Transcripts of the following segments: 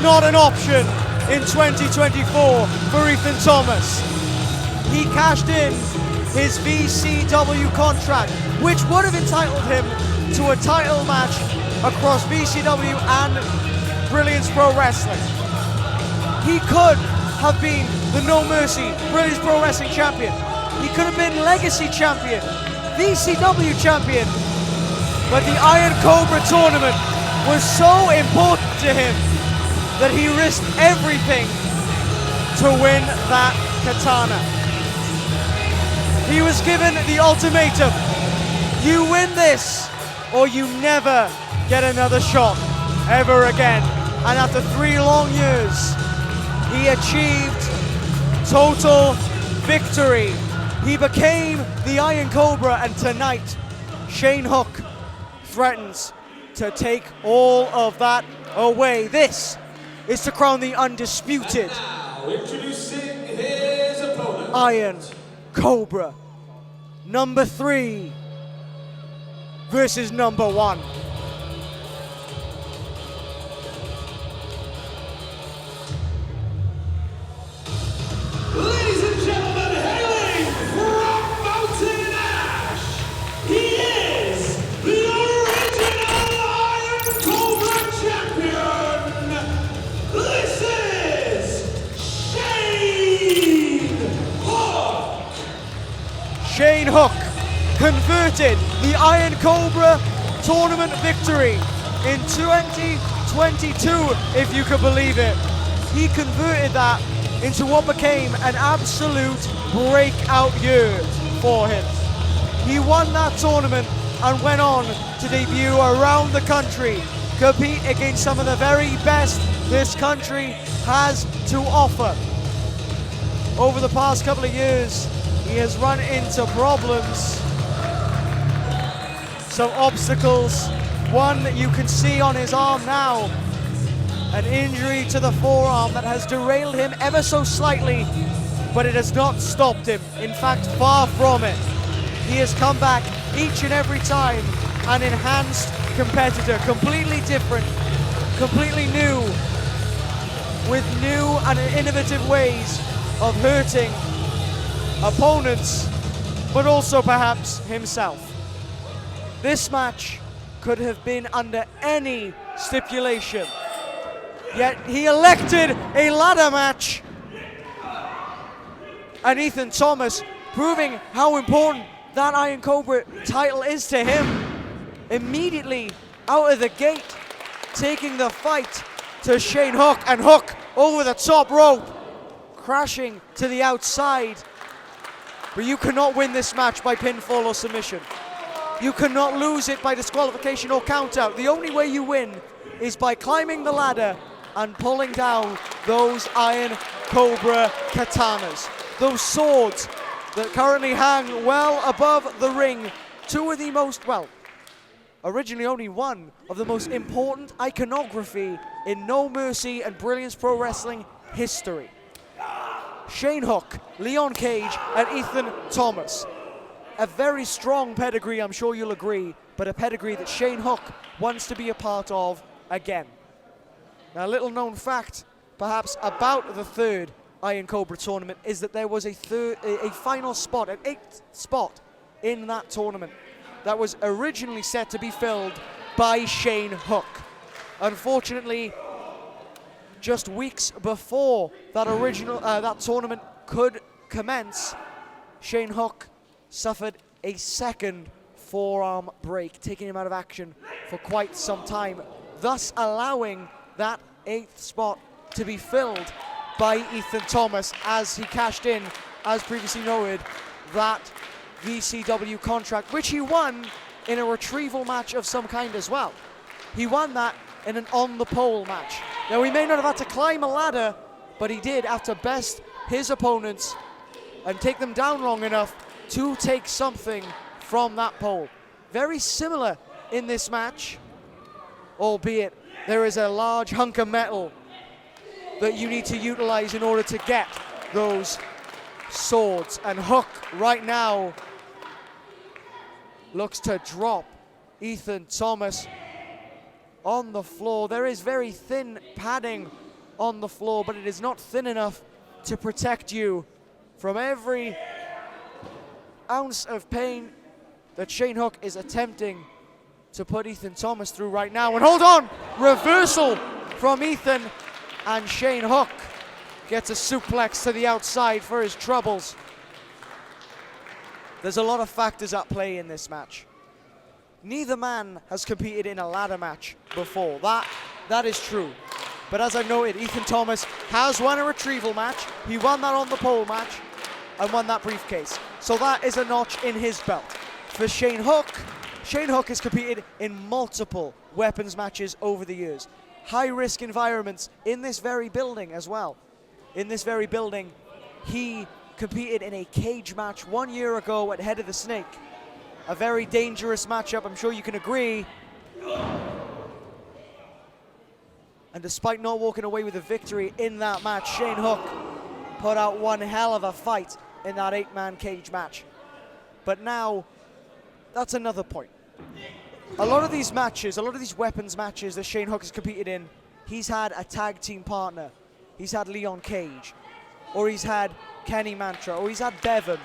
not an option in 2024 for Ethan Thomas. He cashed in his VCW contract, which would have entitled him to a title match across VCW and Brilliance Pro Wrestling. He could have been the No Mercy Brilliance Pro Wrestling champion. He could have been Legacy champion, VCW champion, but the Iron Cobra tournament was so important to him that he risked everything to win that katana. He was given the ultimatum: you win this or you never get another shot ever again. And after 3 long years, he achieved total victory. He became the Iron Cobra, and tonight, Shane Hook threatens to take all of that away. This is to crown the undisputed Introducing his opponent, Iron Cobra, number 3 versus number 1. ladies and gentlemen, hailing from Mountain Ash, he is the original Iron Cobra champion. This is Shane Hook. Shane Hook converted the Iron Cobra tournament victory in 2022, if you could believe it. He converted that into what became an absolute breakout year for him. He won that tournament and went on to debut around the country, compete against some of the very best this country has to offer. Over the past couple of years, he has run into problems, some obstacles, one that you can see on his arm now, an injury to the forearm that has derailed him ever so slightly, but it has not stopped him. In fact, far from it. He has come back each and every time an enhanced competitor, completely different, completely new, with new and innovative ways of hurting opponents, but also perhaps himself. This match could have been under any stipulation, yet he elected a ladder match. And Ethan Thomas, proving how important that Iron Cobra title is to him, immediately out of the gate, taking the fight to Shane Hook, and Hook over the top rope, crashing to the outside. But you cannot win this match by pinfall or submission. You cannot lose it by disqualification or countout. The only way you win is by climbing the ladder and pulling down those Iron Cobra katanas. Those swords that currently hang well above the ring. Two of the most, well, originally only one of the most important iconography in No Mercy and Brilliance Pro Wrestling history. Shane Hook, Leon Cage, and Ethan Thomas. A very strong pedigree, I'm sure you'll agree, but a pedigree that Shane Hook wants to be a part of again. Now, a little known fact, perhaps, about the third Iron Cobra tournament is that there was a final spot, an 8th spot in that tournament that was originally set to be filled by Shane Hook. Unfortunately, just weeks before that that tournament could commence, Shane Hook suffered a second forearm break, taking him out of action for quite some time, thus allowing that 8th spot to be filled by Ethan Thomas as he cashed in, as previously noted, that VCW contract, which he won in a retrieval match of some kind as well. He won that in an on-the-pole match. Now, he may not have had to climb a ladder, but he did have to best his opponents and take them down long enough to take something from that pole. Very similar in this match, albeit there is a large hunk of metal that you need to utilize in order to get those swords. And Hook right now looks to drop Ethan Thomas on the floor. There is very thin padding on the floor, but it is not thin enough to protect you from every ounce of pain that Shane Hook is attempting to put Ethan Thomas through right now. And hold on, reversal from Ethan, and Shane Hook gets a suplex to the outside for his troubles. There's a lot of factors at play in this match. Neither man has competed in a ladder match before. That is true. But as I've noted, Ethan Thomas has won a retrieval match. He won that on the pole match and won that briefcase. So that is a notch in his belt. For Shane Hook has competed in multiple weapons matches over the years. High-risk environments in this very building as well. In this very building, he competed in a cage match 1 year ago at Head of the Snake. A very dangerous matchup, I'm sure you can agree. And despite not walking away with a victory in that match, Shane Hook put out one hell of a fight in that 8-man cage match. But now, that's another point. A lot of these matches, a lot of these weapons matches that Shane Hook has competed in, he's had a tag team partner. He's had Leon Cage, or he's had Kenny Mantra, or he's had Bevan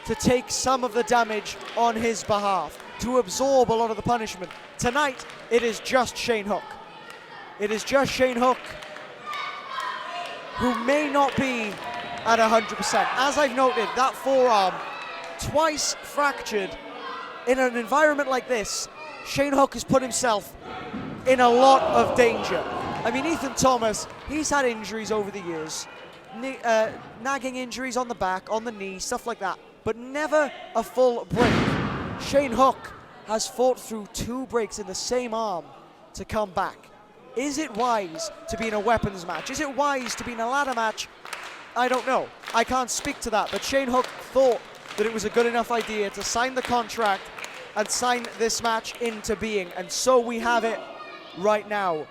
to take some of the damage on his behalf, to absorb a lot of the punishment. Tonight, it is just Shane Hook. It is just Shane Hook who may not be at 100%. As I've noted, that forearm, twice fractured. In an environment like this, Shane Hook has put himself in a lot of danger. I mean, Ethan Thomas, he's had injuries over the years, nagging injuries on the back, on the knee, stuff like that, but never a full break. Shane Hook has fought through 2 breaks in the same arm to come back. Is it wise to be in a weapons match? Is it wise to be in a ladder match? I don't know. I can't speak to that, but Shane Hook thought that it was a good enough idea to sign the contract and sign this match into being, and so we have it right now.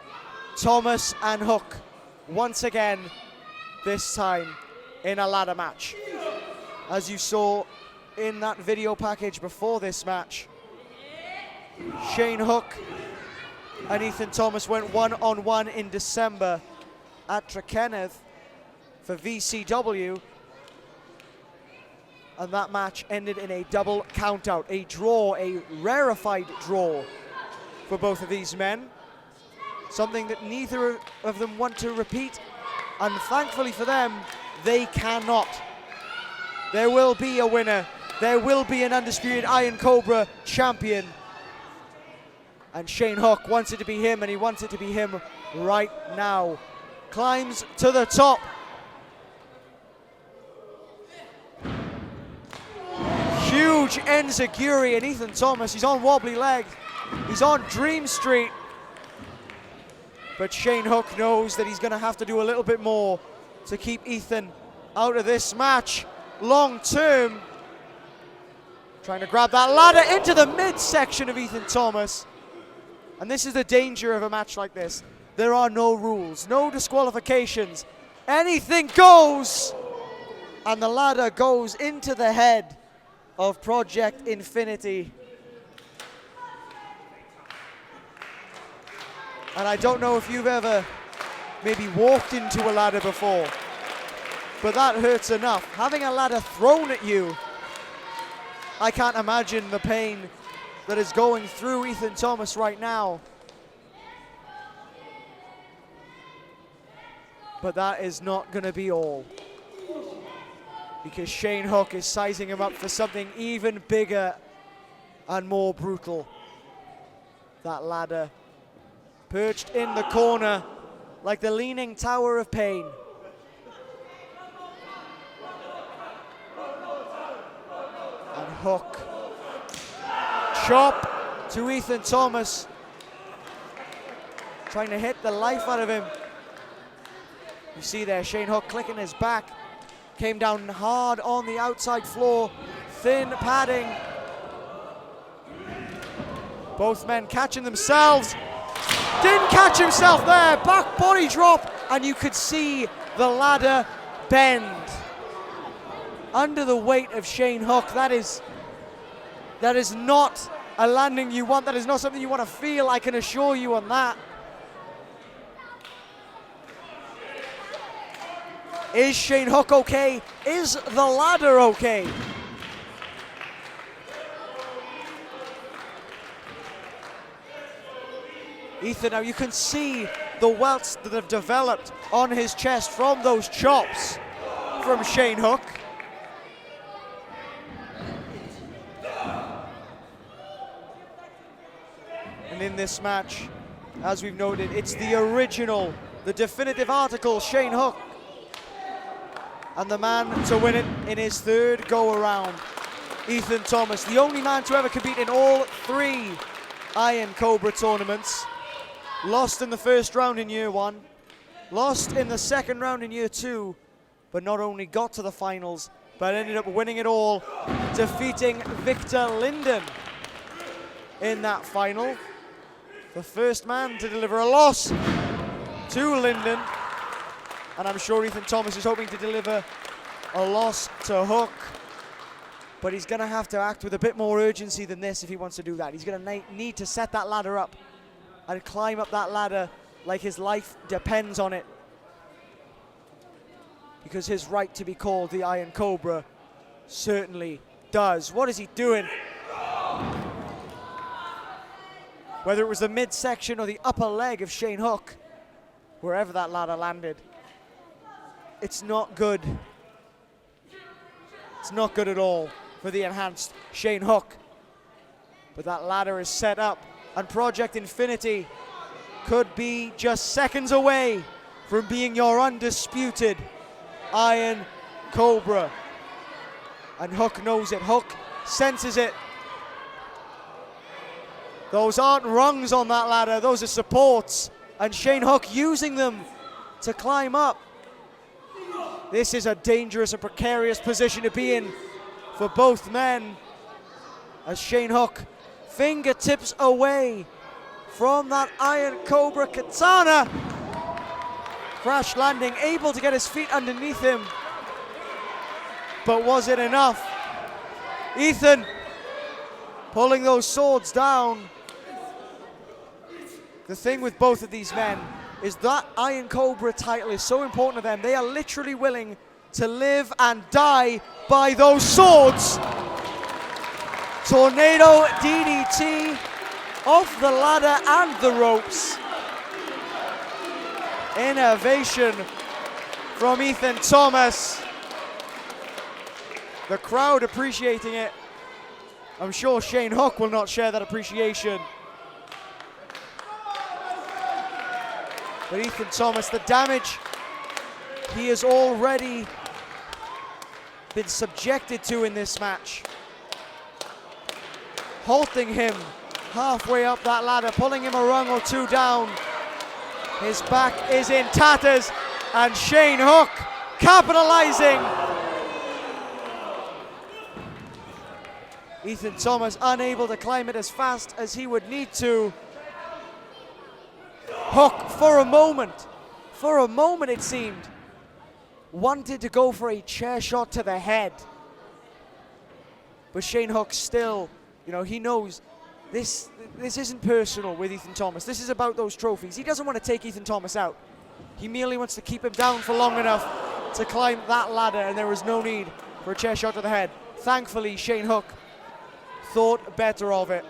Thomas and Hook, once again, this time in a ladder match. As you saw in that video package before this match, Shane Hook and Ethan Thomas went one-on-one in December at Trakenneth for VCW, and that match ended in a double countout, a draw, a rarefied draw for both of these men. Something that neither of them want to repeat, and thankfully for them, they cannot. There will be a winner. There will be an undisputed Iron Cobra champion. And Shane Hook wants it to be him, and he wants it to be him right now. Climbs to the top. Huge enziguri, and Ethan Thomas, he's on wobbly legs. He's on Dream Street. But Shane Hook knows that he's going to have to do a little bit more to keep Ethan out of this match long term. Trying to grab that ladder into the midsection of Ethan Thomas. And this is the danger of a match like this. There are no rules, no disqualifications. Anything goes. And the ladder goes into the head of Project Infinity. And I don't know if you've ever maybe walked into a ladder before, but that hurts enough. Having a ladder thrown at you, I can't imagine the pain that is going through Ethan Thomas right now. But that is not going to be all, because Shane Hook is sizing him up for something even bigger and more brutal. That ladder perched in the corner like the Leaning Tower of Pain. And Hook, chop to Ethan Thomas, trying to hit the life out of him. You see there, Shane Hook clicking his back, came down hard on the outside floor, thin padding. Both men catching themselves. Didn't catch himself there, back body drop, and you could see the ladder bend under the weight of Shane Hook. That is not a landing you want. That is not something you want to feel, I can assure you on that. Is Shane Hook okay? Is the ladder okay? Ethan, now you can see the welts that have developed on his chest from those chops from Shane Hook. And in this match, as we've noted, it's the original, the definitive article, Shane Hook. And the man to win it in his third go-around, Ethan Thomas. The only man to ever compete in all 3 Iron Cobra tournaments. Lost in the first round in year 1, lost in the second round in year 2, but not only got to the finals, but ended up winning it all, defeating Victor Linden in that final. The first man to deliver a loss to Linden, and I'm sure Ethan Thomas is hoping to deliver a loss to Hook, but he's gonna have to act with a bit more urgency than this if he wants to do that. He's gonna need to set that ladder up and climb up that ladder like his life depends on it, because his right to be called the Iron Cobra certainly does. What is he doing? Whether it was the midsection or the upper leg of Shane Hook, wherever that ladder landed, it's not good. It's not good at all for the enhanced Shane Hook. But that ladder is set up, and Project Infinity could be just seconds away from being your undisputed Iron Cobra. And Hook knows it. Hook senses it. Those aren't rungs on that ladder, those are supports. And Shane Hook using them to climb up. This is a dangerous and precarious position to be in for both men, as Shane Hook fingertips away from that Iron Cobra katana. Crash landing, able to get his feet underneath him. But was it enough? Ethan pulling those swords down. The thing with both of these men is that Iron Cobra title is so important to them. They are literally willing to live and die by those swords. Tornado DDT off the ladder and the ropes. Innovation from Ethan Thomas. The crowd appreciating it. I'm sure Shane Hook will not share that appreciation. But Ethan Thomas, the damage he has already been subjected to in this match, halting him halfway up that ladder, pulling him a rung or two down. His back is in tatters, and Shane Hook capitalizing. Ethan Thomas unable to climb it as fast as he would need to. Hook, for a moment it seemed, wanted to go for a chair shot to the head. But Shane Hook still, he knows this isn't personal with Ethan Thomas. This is about those trophies. He doesn't want to take Ethan Thomas out. He merely wants to keep him down for long enough to climb that ladder, and there was no need for a chair shot to the head. Thankfully, Shane Hook thought better of it.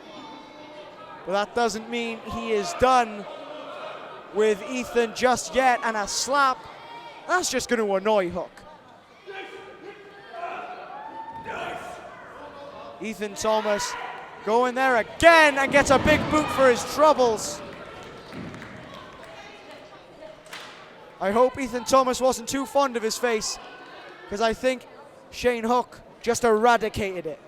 But that doesn't mean he is done with Ethan just yet, and a slap, that's just going to annoy Hook. Ethan Thomas going there again and gets a big boot for his troubles. I hope Ethan Thomas wasn't too fond of his face, because I think Shane Hook just eradicated it.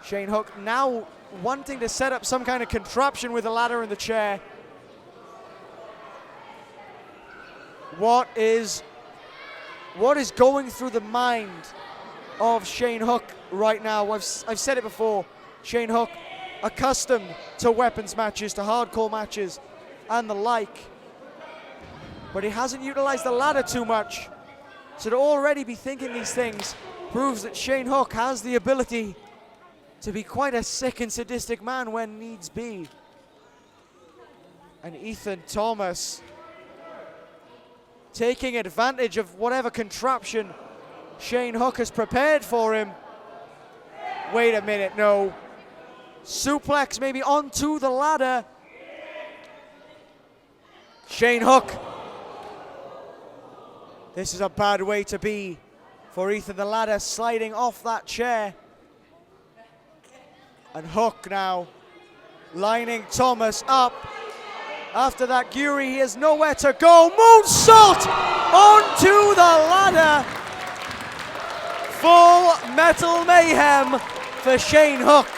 Shane Hook now wanting to set up some kind of contraption with the ladder and the chair. What is going through the mind of Shane Hook right now? I've said it before. Shane Hook, accustomed to weapons matches, to hardcore matches, and the like. But he hasn't utilized the ladder too much. So to already be thinking these things proves that Shane Hook has the ability to be quite a sick and sadistic man when needs be. And Ethan Thomas taking advantage of whatever contraption Shane Hook has prepared for him. Wait a minute, no. Suplex maybe onto the ladder. Shane Hook. This is a bad way to be for Ethan. The ladder sliding off that chair. And Hook now lining Thomas up. After that Gyuri, he has nowhere to go. Moonsault onto the ladder. Full metal mayhem for Shane Hook.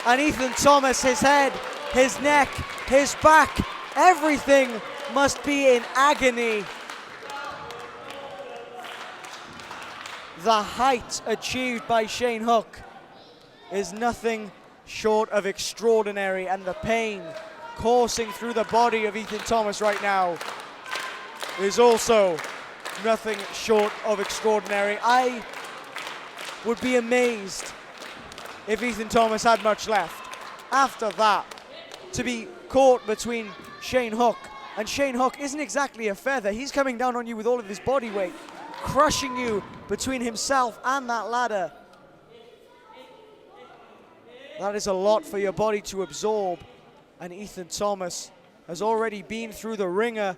And Ethan Thomas, his head, his neck, his back, everything must be in agony. The height achieved by Shane Hook is nothing short of extraordinary, and the pain coursing through the body of Ethan Thomas right now is also nothing short of extraordinary. I would be amazed if Ethan Thomas had much left. After that, to be caught between Shane Hook, and Shane Hook isn't exactly a feather. He's coming down on you with all of his body weight, crushing you between himself and that ladder. That is a lot for your body to absorb, and Ethan Thomas has already been through the ringer,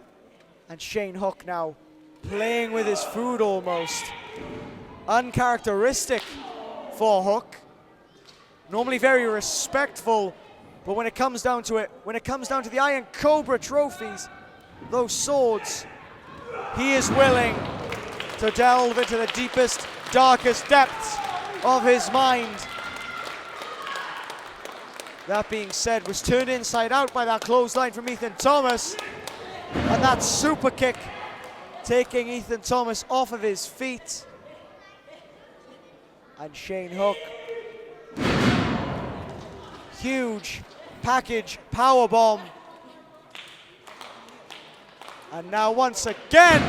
and Shane Hook now playing with his food almost. Uncharacteristic for Hook. Normally very respectful, but when it comes down to it, when it comes down to the Iron Cobra trophies, those swords, he is willing to delve into the deepest, darkest depths of his mind. That being said, was turned inside out by that clothesline from Ethan Thomas, and that super kick taking Ethan Thomas off of his feet. And Shane Hook, huge package powerbomb. And now once again,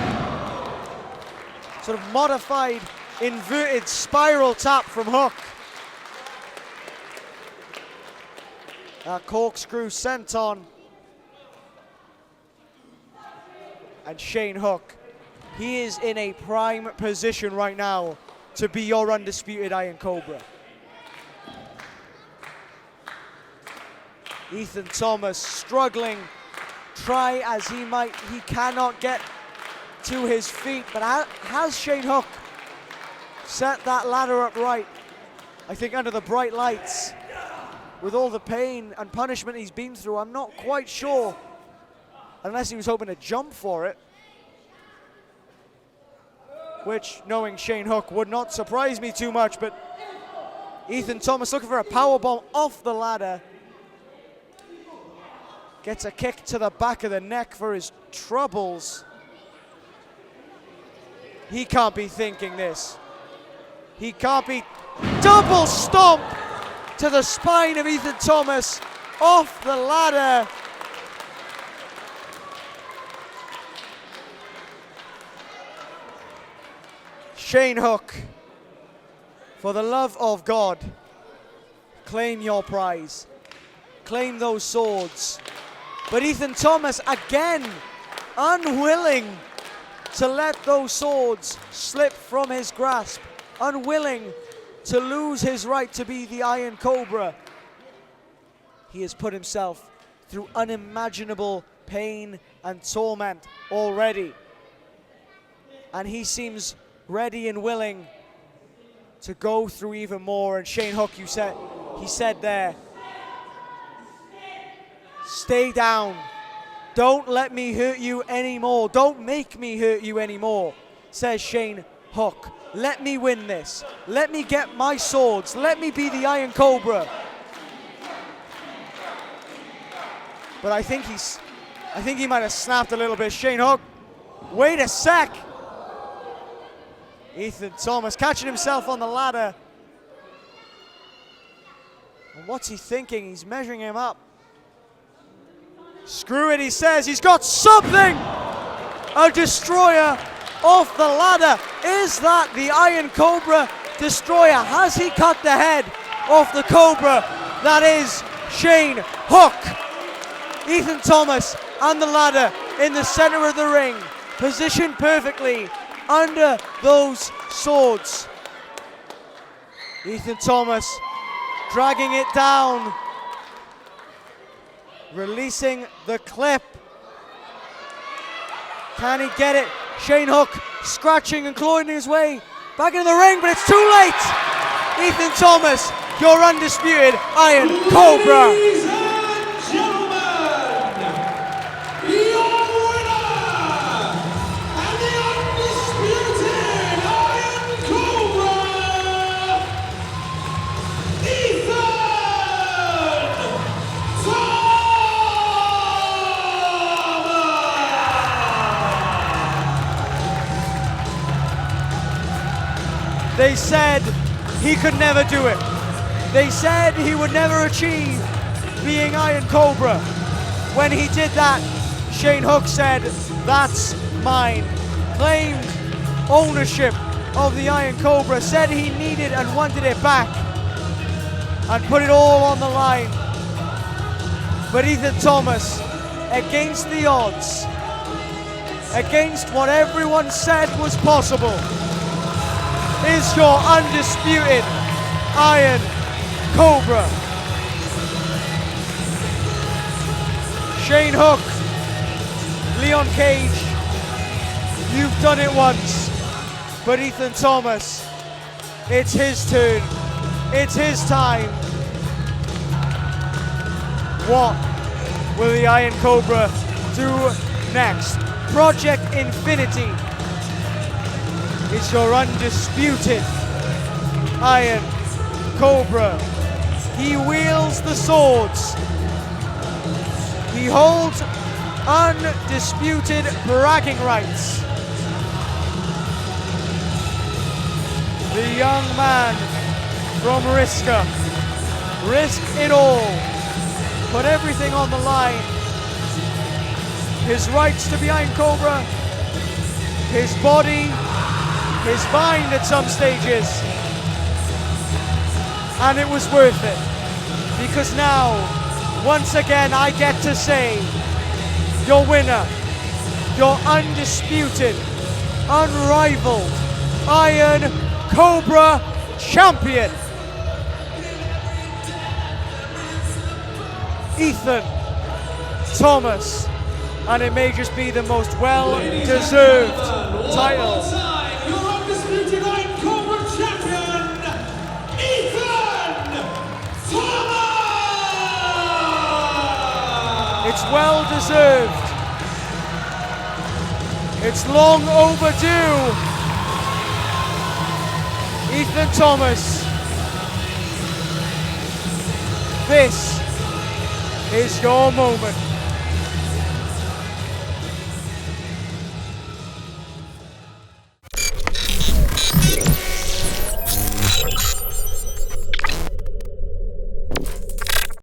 sort of modified inverted spiral tap from Hook. That corkscrew senton. And Shane Hook, he is in a prime position right now to be your undisputed Iron Cobra. Ethan Thomas struggling, try as he might, he cannot get to his feet, but has Shane Hook set that ladder up right? I think under the bright lights, with all the pain and punishment he's been through, I'm not quite sure, unless he was hoping to jump for it, which, knowing Shane Hook, would not surprise me too much. But Ethan Thomas looking for a powerbomb off the ladder. Gets a kick to the back of the neck for his troubles. He can't be thinking this. He can't be. Double stomp to the spine of Ethan Thomas off the ladder. Shane Hook, for the love of God, claim your prize. Claim those swords. But Ethan Thomas, again, unwilling to let those swords slip from his grasp. Unwilling to lose his right to be the Iron Cobra. He has put himself through unimaginable pain and torment already. And he seems ready and willing to go through even more. And Shane Hook, he said there, stay down. Don't let me hurt you anymore. Don't make me hurt you anymore, says Shane Hook. Let me win this. Let me get my swords. Let me be the Iron Cobra. But I think he might have snapped a little bit. Shane Hook, wait a sec. Ethan Thomas catching himself on the ladder. And what's he thinking? He's measuring him up. Screw it, he says. He's got something. A destroyer off the ladder. Is that the Iron Cobra destroyer? Has he cut the head off the Cobra? That is Shane Hook. Ethan Thomas on the ladder in the center of the ring. positioned perfectly under those swords. Ethan Thomas dragging it down, releasing the clip. Can he get it? Shane Hook scratching and clawing his way back into the ring, but it's too late. Ethan Thomas, your undisputed Iron Cobra. Ladies and gentlemen, your winner and the undisputed Iron Cobra, Ethan Thomas! They said he could never do it. They said he would never achieve being Iron Cobra. When he did that, Shane Hook said, "That's mine." Claimed ownership of the Iron Cobra, said he needed and wanted it back, and put it all on the line. But Ethan Thomas, against the odds, against what everyone said was possible, is your undisputed Iron Cobra. Shane Hook, Leon Cage, you've done it once, but Ethan Thomas, it's his turn, it's his time. What will the Iron Cobra do next? Project Infinity is your undisputed Iron Cobra. He wields the swords. He holds undisputed bragging rights. The young man from Riska risked it all, put everything on the line. His rights to be Iron Cobra, his body, his mind at some stages, and it was worth it, because now, once again, I get to say, your winner, your undisputed, unrivaled Iron Cobra champion, Ethan Thomas, and it may just be the most well-deserved title. Your undisputed Iron Cobra champion, Ethan Thomas! It's well-deserved. It's long overdue. Ethan Thomas, this is your moment.